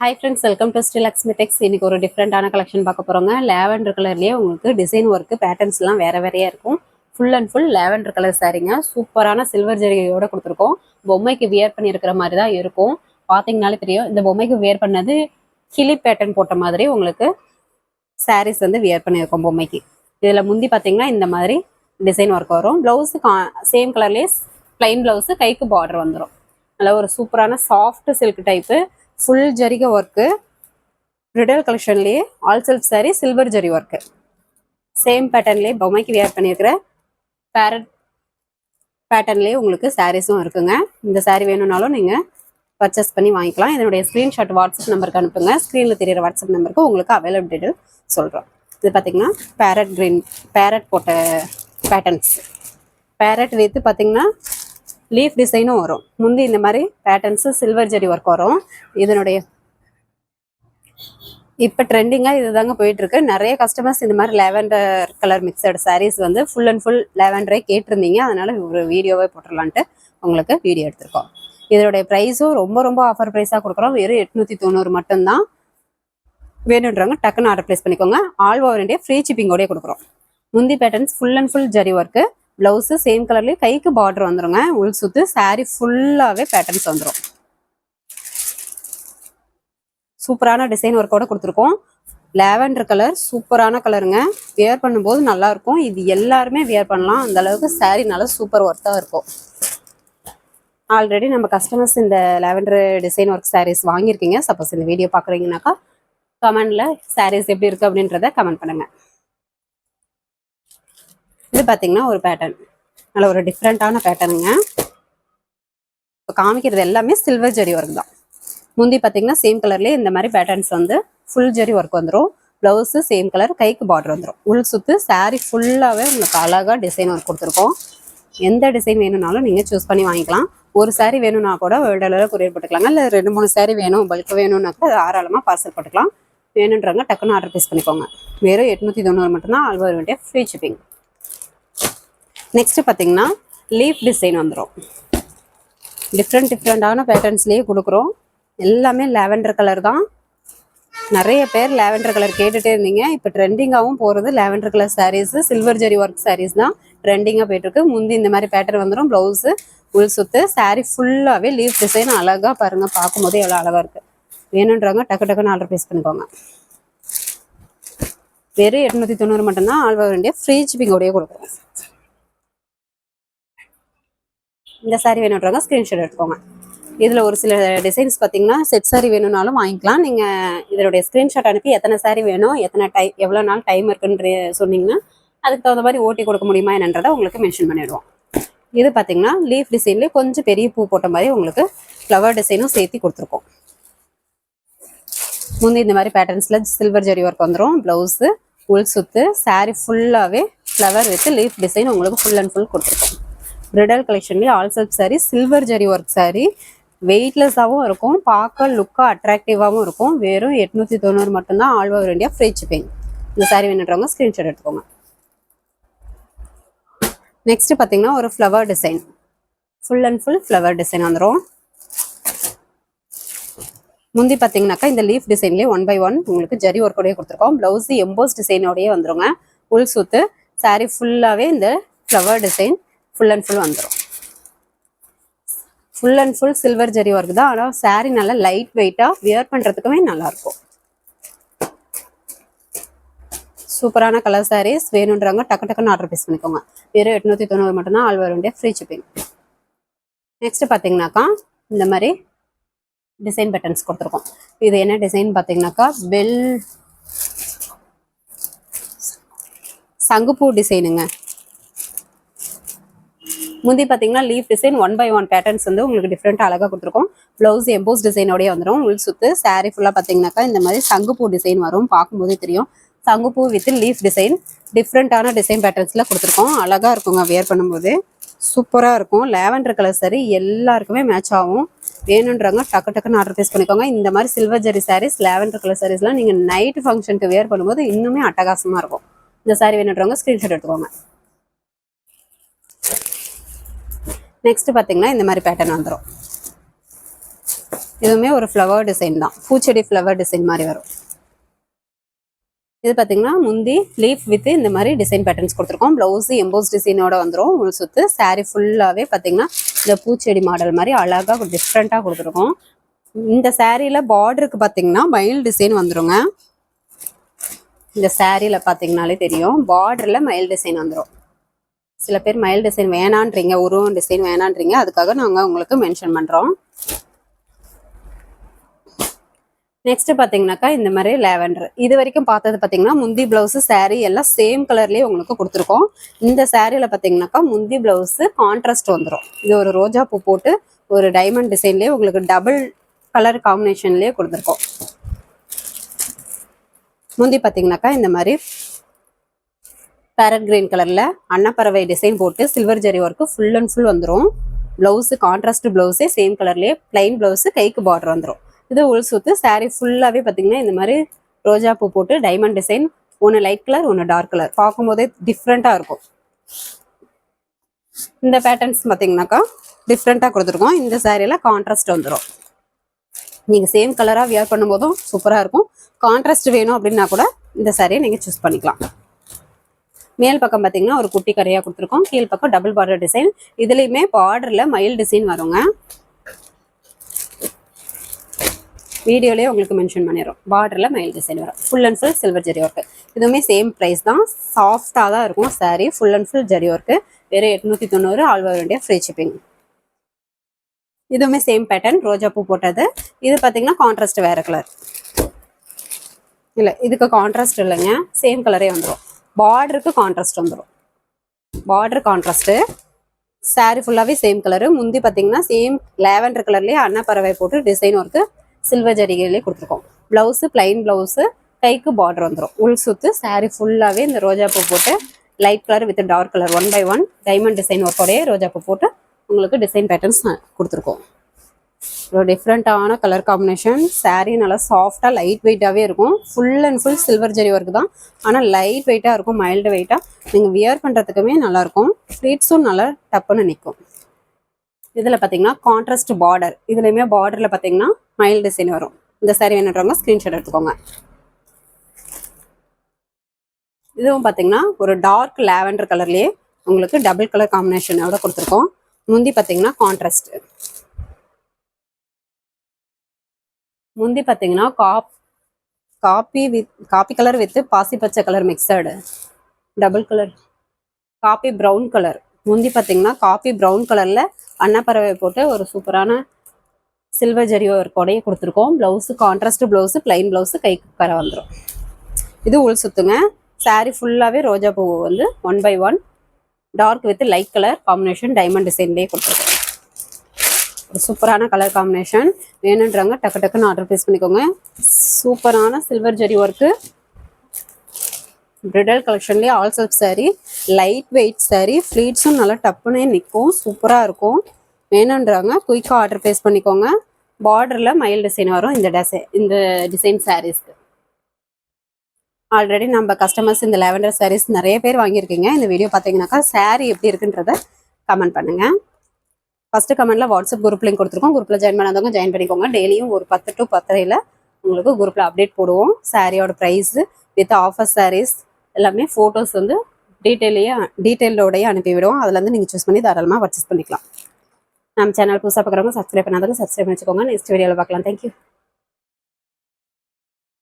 Hi friends, welcome to Stilaxmi Tex. இன்னைக்கு ஒரு டிஃப்ரெண்டான கலெக்ஷன் பார்க்க போறோங்க. லாவெண்டர் கலர்லயே உங்களுக்கு டிசைன் ஒர்க் பேட்டர்ன்ஸ் எல்லாம் வேற வேறையா இருக்கும். Full and full lavender colour சாரீங்க. சூப்பரான சில்வர் ஜரிகையோட கொடுத்துருக்கோம். பொம்மைக்கு வியர் பண்ணியிருக்கிற மாதிரி தான் இருக்கும். பார்த்தீங்கனாலே தெரியும். இந்த பொம்மைக்கு வியர் பண்ணது கிளி பேட்டர்ன் போட்ட மாதிரி உங்களுக்கு சாரீஸ் வந்து வியர் பண்ணியிருக்கோம் பொம்மைக்கு. இதுல முந்தி பார்த்தீங்கன்னா இந்த மாதிரி டிசைன் ஒர்க் வரும். பிளவுஸ் சேம் கலர்லேயே பிளைன் பிளவுஸ் கைக்கு பார்டர் வந்துடும். நல்ல ஒரு சூப்பரான சாஃப்ட் சில்க் டைப்பு ஃபுல் ஜரிகை ஒர்க்கு பிரிடல் கலெக்ஷன்லேயே all self sari silver zari work same பேட்டர்ன்லேயே பொம்மைக்கு வியர் பண்ணியிருக்கிற பேரட் பேட்டர்ன்லேயே உங்களுக்கு சாரீஸும் இருக்குங்க. இந்த சாரீ வேணும்னாலும் நீங்கள் பர்ச்சேஸ் பண்ணி வாங்கிக்கலாம். இதனுடைய ஸ்க்ரீன்ஷாட் வாட்ஸ்அப் நம்பருக்கு அனுப்புங்க. ஸ்க்ரீனில் தெரியிற வாட்ஸ்அப் நம்பருக்கு உங்களுக்கு அவைலபிள் டீட்டெயில் சொல்கிறோம். இது பார்த்தீங்கன்னா பேரட் போட்ட பேட்டர்ன்ஸ் பேரட் வித்து பார்த்தீங்கன்னா லீஃப் டிசைனும் வரும். முந்தி இந்த மாதிரி பேட்டர்ன்ஸு சில்வர் ஜரி ஒர்க் வரும். இதனுடைய இப்போ ட்ரெண்டிங்காக இது தாங்க போயிட்டுருக்கு. நிறைய கஸ்டமர்ஸ் இந்த மாதிரி லாவெண்டர் கலர் மிக்சடு சாரீஸ் வந்து ஃபுல் அண்ட் ஃபுல் லாவெண்டரே கேட்டிருந்தீங்க. அதனால் ஒரு வீடியோவே போட்டுடலான்ட்டு உங்களுக்கு வீடியோ எடுத்திருக்கோம். இதனுடைய ப்ரைஸும் ரொம்ப ரொம்ப ஆஃபர் ப்ரைஸாக கொடுக்குறோம். வெறும் 890 மட்டும்தான். வேணுன்றவங்க டக்குன்னு ஆர்டர் ப்ளேஸ் பண்ணிக்கோங்க. ஆல் ஓவர் இண்டியா ஃப்ரீ ஷிப்பிங்கோடய கொடுக்குறோம். முந்தி patterns full and full zari work, blouse same கலர்லேயே கைக்கு பார்டர் வந்துருங்க. உள் சுத்து சாரீ ஃபுல்லாகவே பேட்டர்ன்ஸ் வந்துடும். சூப்பரான டிசைன் ஒர்க்கோட கொடுத்துருக்கோம். லாவெண்டர் கலர் சூப்பரான கலருங்க. வியர் பண்ணும்போது நல்லா இருக்கும். இது எல்லாருமே வியர் பண்ணலாம். அந்த அளவுக்கு சாரீ நல்லா சூப்பர் ஒர்த்தாக இருக்கும். ஆல்ரெடி நம்ம கஸ்டமர்ஸ் இந்த லாவெண்டர் டிசைன் ஒர்க் சாரீஸ் வாங்கியிருக்கீங்க. சப்போஸ் இந்த வீடியோ பார்க்குறீங்கன்னாக்கா கமெண்டில் சாரீஸ் எப்படி இருக்குது அப்படின்றத கமெண்ட் பண்ணுங்கள். இது பார்த்தீங்கன்னா ஒரு பேட்டர்ன், நல்ல ஒரு டிஃப்ரெண்ட்டான பேட்டர்னுங்க. இப்போ காமிக்கிறது எல்லாமே சில்வர் ஜரி ஒர்க் தான். முந்தி பார்த்தீங்கன்னா சேம் கலர்லேயே இந்த மாதிரி பேட்டர்ன்ஸ் வந்து ஃபுல் ஜரி ஒர்க் வந்துடும். ப்ளவுஸு சேம் கலர், கைக்கு பார்டர் வந்துடும். உள் சுத்து சாரீ ஃபுல்லாகவே உங்களுக்கு அழகாக டிசைன் ஒர்க் கொடுத்துருக்கோம். எந்த டிசைன் வேணும்னாலும் நீங்கள் சூஸ் பண்ணி வாங்கிக்கலாம். ஒரு சாரீ வேணும்னா கூட வேர்ல்டு அளவில் கொரியர் போட்டுக்கலாங்க. இல்லை 2-3 சாரீ வேணும் பல்க் வேணும்னா கூட தாராளமாக பார்சல் போட்டுக்கலாம். வேணுன்றவங்க டக்குன்னு ஆர்டர் ப்ளேஸ் பண்ணிக்கோங்க. வெறும் 890 மட்டும்தான். All over India free shipping. Next பார்த்தீங்கன்னா லீஃப் டிசைன் வந்துடும். டிஃப்ரெண்டான பேட்டர்ன்ஸ்லேயே கொடுக்குறோம். எல்லாமே லாவெண்டர் கலர் தான். நிறைய பேர் லாவெண்டர் கலர் கேட்டுகிட்டே இருந்தீங்க. இப்போ ட்ரெண்டிங்காகவும் போகிறது lavender colour saris silver zari work saris தான் ட்ரெண்டிங்காக போயிட்டுருக்கு. முந்தி இந்த மாதிரி பேட்டர்ன் வந்துடும். ப்ளவுஸு உள் சுத்து சாரீ ஃபுல்லாகவே லீஃப் டிசைன் அழகாக பாருங்கள். பார்க்கும்போது எவ்வளோ அழகாக இருக்குது. வேணுன்றவங்க டக்கு டக்குன்னு ஆர்டர் ப்ளேஸ் பண்ணிக்கோங்க. வெறும் 890 மட்டும்தான். ஆல் ஓவர் இண்டியா ஃப்ரீ ஷிப்பிங்கோடய கொடுக்குறோம். இந்த சாரீ வேணுன்றவங்க ஸ்க்ரீன்ஷாட் எடுத்துக்கோங்க. இதில் ஒரு சில டிசைன்ஸ் பார்த்தீங்கன்னா செட் சாரீ வேணும்னாலும் வாங்கிக்கலாம். நீங்கள் இதனுடைய ஸ்க்ரீன்ஷாட் அனுப்பி எத்தனை சாரீ வேணும், எவ்வளோ நாள் டைம் இருக்குன்ற சொன்னீங்கன்னா அதுக்கு தகுந்த மாதிரி ஓட்டி கொடுக்க முடியுமா என்னன்றதை உங்களுக்கு மென்ஷன் பண்ணிவிடுவோம். இது பார்த்தீங்கன்னா லீஃப் டிசைன்லேயே கொஞ்சம் பெரிய பூ போட்ட மாதிரி உங்களுக்கு ஃப்ளவர் டிசைனும் சேர்த்து கொடுத்துருக்கோம். முந்தி இந்த மாதிரி பேட்டர்ன்ஸில் சில்வர் ஜரி ஒர்க் வந்துடும். ப்ளவுஸு உள் சுத்து சாரீ ஃபுல்லாகவே ஃப்ளவர் வித் லீஃப் டிசைன் உங்களுக்கு ஃபுல் அண்ட் ஃபுல் கொடுத்துருக்கோம். பிரிடல் கலெக்ஷன்லேயே all self sari silver zari work sari வெயிட்லெஸ்ஸாகவும் இருக்கும். பார்க்க லுக்காக அட்ராக்டிவாகவும் இருக்கும். வெறும் 890 மட்டும்தான். All over India free shipping. இந்த சாரீ வேணுன்றவங்க ஸ்க்ரீன்ஷாட் எடுத்துக்கோங்க. நெக்ஸ்ட் பார்த்தீங்கன்னா ஒரு flower design, full and full flower design வந்துடும். முந்தி பார்த்தீங்கன்னாக்கா இந்த லீஃப் டிசைன்லேயே 1 by 1 உங்களுக்கு ஜரி ஒர்க்கோடய கொடுத்துருக்கோம். ப்ளவுஸு எம்போஸ் டிசைனோடய வந்துருங்க. உள் சுத்து சாரீ ஃபுல்லாகவே இந்த flower design full and full வந்துடும். Full and full silver zari work தான். ஆனால் சாரீ நல்லா லைட் வெயிட்டாக வியர் பண்ணுறதுக்குமே நல்லாயிருக்கும். சூப்பரான கலர் சாரீஸ் வேணுன்றவங்க டக்கு டக்குன்னு ஆர்டர் ப்ளேஸ் பண்ணிக்கோங்க. வெறும் 890 மட்டும்தான். All over India free shipping. Next பார்த்தீங்கன்னாக்கா இந்த மாதிரி டிசைன் பேட்டர்ன்ஸ் கொடுத்துருக்கோம். இது என்ன டிசைன் பார்த்தீங்கன்னாக்கா சங்குப்பூ டிசைனுங்க. முந்தி பார்த்தீங்கன்னா லீஃப் டிசைன் 1 by 1 பேட்டர்ன்ஸ் வந்து உங்களுக்கு டிஃப்ரெண்ட்டாக அழகாக கொடுத்துருக்கோம். ப்ளவுஸ் எம்போஸ் டிசைனோடய வந்துடும். உள் சுத்து சாரீ ஃபுல்லாக பார்த்தீங்கன்னாக்கா இந்த மாதிரி சங்குப்பூ டிசைன் வரும். பார்க்கும்போதே தெரியும். சங்குப்பூ வித் லீஃப் டிசைன் டிஃப்ரெண்ட்டான டிசைன் பேட்டர்ன்ஸில் கொடுத்துருக்கோம். அழகாக இருக்குங்க வியர் பண்ணும்போது. சூப்பராக இருக்கும். லாவெண்டர் கலர் சாரீ எல்லாருக்குமே மேட்ச் ஆகும். வேணுன்றவங்க டக்கு டக்குன்னு ஆர்டர் ப்ளேஸ் பண்ணிக்கோங்க. இந்த மாதிரி silver zari saris lavender colour சாரீஸ்லாம் நீங்கள் நைட் ஃபங்க்ஷனுக்கு வியர் பண்ணும்போது இன்னுமே அட்டகாசமாக இருக்கும். இந்த சாரீ வேணுன்றவங்க ஸ்க்ரீன்ஷாட் எடுத்துக்கோங்க. நெக்ஸ்ட் பார்த்தீங்கன்னா இந்த மாதிரி பேட்டர்ன் வந்துடும். இதுவுமே ஒரு ஃப்ளவர் டிசைன் தான், பூச்செடி ஃப்ளவர் டிசைன் மாதிரி வரும். இது பார்த்தீங்கன்னா முந்தி லீஃப் வித் இந்த மாதிரி டிசைன் பேட்டர்ன்ஸ் கொடுத்துருக்கோம். ப்ளவுஸ் எம்போஸ் டிசைனோட வந்துடும். உள் சுத்து சாரீ ஃபுல்லாகவே பார்த்தீங்கன்னா இந்த பூச்செடி மாடல் மாதிரி அழகாக டிஃப்ரெண்ட்டாக கொடுத்துருக்கோம். இந்த சாரியில் பார்டருக்கு பார்த்தீங்கன்னா மயில் டிசைன் வந்துருங்க. இந்த சாரியில் பார்த்தீங்கன்னாலே தெரியும், பார்டரில் மயில் டிசைன் வந்துடும். சில பேர் மயில் டிசைன் வேணான்றீங்க, உருவம் டிசைன் வேணான்றீங்க, அதுக்காக நாங்கள் உங்களுக்கு மென்ஷன் பண்ணுறோம். நெக்ஸ்ட் பார்த்தீங்கன்னாக்கா இந்த மாதிரி லேவெண்டர். இது வரைக்கும் பார்த்தது பார்த்தீங்கன்னா முந்தி பிளவுஸ் சாரீ எல்லாம் சேம் கலர்லேயே உங்களுக்கு கொடுத்துருக்கோம். இந்த சாரியில் பார்த்தீங்கன்னாக்கா முந்தி பிளவுஸ் கான்ட்ராஸ்ட் வந்துடும். இது ஒரு ரோஜா பூ போட்டு ஒரு டைமண்ட் டிசைன்லேயே உங்களுக்கு டபுள் கலர் காம்பினேஷன்லேயே கொடுத்துருக்கோம். முந்தி பார்த்தீங்கன்னாக்கா இந்த மாதிரி பேரட் கிரீன் கலரில் அன்னப்பறவை டிசைன் போட்டு silver zari work full and full வந்துடும். ப்ளவுஸு கான்ட்ராஸ்ட் ப்ளவுஸே சேம் கலர்லேயே பிளைன் ப்ளவுஸு கைக்கு பார்டர் வந்துடும். இது உள் சுத்து சாரீ ஃபுல்லாகவே பார்த்தீங்கன்னா இந்த மாதிரி ரோஜா பூ போட்டு டைமண்ட் டிசைன், ஒன்று லைட் கலர் ஒன்று டார்க் கலர், பார்க்கும்போதே டிஃப்ரெண்ட்டாக இருக்கும். இந்த பேட்டர்ன்ஸ் பார்த்தீங்கன்னாக்கா டிஃப்ரெண்ட்டாக கொடுத்துருக்கோம். இந்த சாரியில் கான்ட்ராஸ்ட் வந்துடும். நீங்கள் சேம் கலராக வியர் பண்ணும்போதும் சூப்பராக இருக்கும். கான்ட்ராஸ்ட் வேணும் அப்படின்னா கூட இந்த சாரியை நீங்கள் சூஸ் பண்ணிக்கலாம். மேல் பக்கம் பார்த்தீங்கன்னா ஒரு குட்டி கரையாக கொடுத்துருக்கோம். கீழ் பக்கம் டபுள் பார்டர் டிசைன். இதுலேயுமே பார்டரில் மயில் டிசைன் வருங்க. வீடியோலேயே உங்களுக்கு மென்ஷன் பண்ணிடுறோம். பார்டரில் மயில் டிசைன் வரும். Full and full silver zari work. இதுவுமே சேம் ப்ரைஸ் தான். சாஃப்டாக தான் இருக்கும் sari. Full and full zari work. வெறும் 890 all over India free shipping. இதுவுமே சேம் பேட்டர்ன், ரோஜா பூ போட்டது. இது பார்த்தீங்கன்னா கான்ட்ராஸ்ட் வேறு கலர் இல்லை, இதுக்கு கான்ட்ராஸ்ட் இல்லைங்க, சேம் கலரே வந்துடும். பார்டருக்கு கான்ட்ராஸ்ட் வந்துடும். Border contrast. சாரீ ஃபுல்லாகவே சேம் கலரு. முந்தி பார்த்தீங்கன்னா சேம் லேவெண்டர் கலர்லேயே அன்னப்பறவை போட்டு டிசைன் ஒர்க்கு சில்வர் ஜரிகையிலே கொடுத்துருக்கோம். ப்ளவுஸு பிளைன் ப்ளவுஸு, கைக்கு பார்டர் வந்துடும். உள் சுத்து சாரீ ஃபுல்லாகவே இந்த ரோஜா பூ போட்டு light colour with dark colour 1 by 1 diamond design ஒர்க்கோடைய ரோஜா பூ போட்டு உங்களுக்கு டிசைன் பேட்டர்ன்ஸ் கொடுத்துருக்கோம். ஒரு டிஃப்ரெண்ட்டான கலர் காம்பினேஷன். சாரீ நல்லா சாஃப்டாக லைட் வெயிட்டாகவே இருக்கும். Full and full silver zari work தான், ஆனால் லைட் வெயிட்டாக இருக்கும், மைல்டு வெயிட்டாக. நீங்கள் வியர் பண்ணுறதுக்குமே நல்லாயிருக்கும். ஃப்ளீட்ஸும் நல்லா டப்புன்னு நிற்கும். இதில் பார்த்தீங்கன்னா கான்ட்ராஸ்ட் பார்டர். இதுலையுமே பார்டரில் பார்த்தீங்கன்னா மயில் டிசைன் வரும். இந்த சாரீ வேணுன்றவங்க ஸ்க்ரீன்ஷாட் எடுத்துக்கோங்க. இதுவும் பார்த்தீங்கன்னா ஒரு டார்க் லேவெண்டர் கலர்லேயே உங்களுக்கு டபுள் கலர் காம்பினேஷனோட கொடுத்துருக்கோம். முந்தி பார்த்தீங்கன்னா கான்ட்ராஸ்ட். முந்தி பார்த்தீங்கன்னா காப்பி கலர் வித் பாசி பச்சை colour mixed double colour copy brown colour. முந்தி பார்த்தீங்கன்னா காப்பி ப்ரௌன் கலரில் அன்னப்பறவை போட்டு ஒரு சூப்பரான சில்வர் ஜரி ஒர்க்கோடையே கொடுத்துருக்கோம். Blouse contrast blouse, plain blouse, கைக்கு கரை வந்துடும். இது உள் சுத்துங்க. சாரீ ஃபுல்லாகவே ரோஜா பூ வந்து 1 by 1 dark with light colour combination diamond டிசைன்லேயே கொடுத்துருக்கோம். ஒரு சூப்பரான கலர் காம்பினேஷன். வேணுன்றாங்க டக்கு டக்குன்னு ஆர்டர் ப்ளேஸ் பண்ணிக்கோங்க. சூப்பரான சில்வர் ஜரி ஒர்க்கு பிரிடல் கலெக்ஷன்லேயே all self sari, light weight sari, ஃப்ளீட்ஸும் நல்லா டப்புனே நிற்கும், சூப்பராக இருக்கும். வேணுன்றாங்க குயிக்காக ஆர்டர் ப்ளேஸ் பண்ணிக்கோங்க. பார்டரில் மயில் டிசைன் வரும் இந்த டிசைன் சாரீஸ்க்கு. ஆல்ரெடி நம்ம கஸ்டமர்ஸ் இந்த லேவெண்டர் சாரீஸ் நிறைய பேர் வாங்கியிருக்கீங்க. இந்த வீடியோ பார்த்தீங்கன்னாக்கா சாரீ எப்படி இருக்குன்றத கமெண்ட் பண்ணுங்கள். ஃபஸ்ட்டு கமெண்ட்டில் வாட்ஸ்அப் குரூப் லிங்க் கொடுத்துருக்கோம். குரூப்பில் ஜாயின் பண்ணாதவங்க ஜாயின் பண்ணிக்கோங்க. டெய்லியும் ஒரு 10 to 10:30 உங்களுக்கு குரூப்பில் அப்டேட் போடுவோம். சாரியோட ப்ரைஸு வித் ஆஃபர் சாரீஸ் எல்லாமே ஃபோட்டோஸ் வந்து டீட்டெயிலோடையே அனுப்பிவிடுவோம். அதுலேருந்து நீங்கள் சூஸ் பண்ணி தாராளமாக பர்ச்சேஸ் பண்ணிக்கலாம். நம்ம சேனல் புதுசாக பார்க்குறவங்க சப்ஸ்கிரைப் பண்ணாதவங்க சப்ஸ்கிரைப் பண்ணிச்சுக்கோங்க. நெக்ஸ்ட் வீடியோவில் பார்க்கலாம். தேங்க்யூ.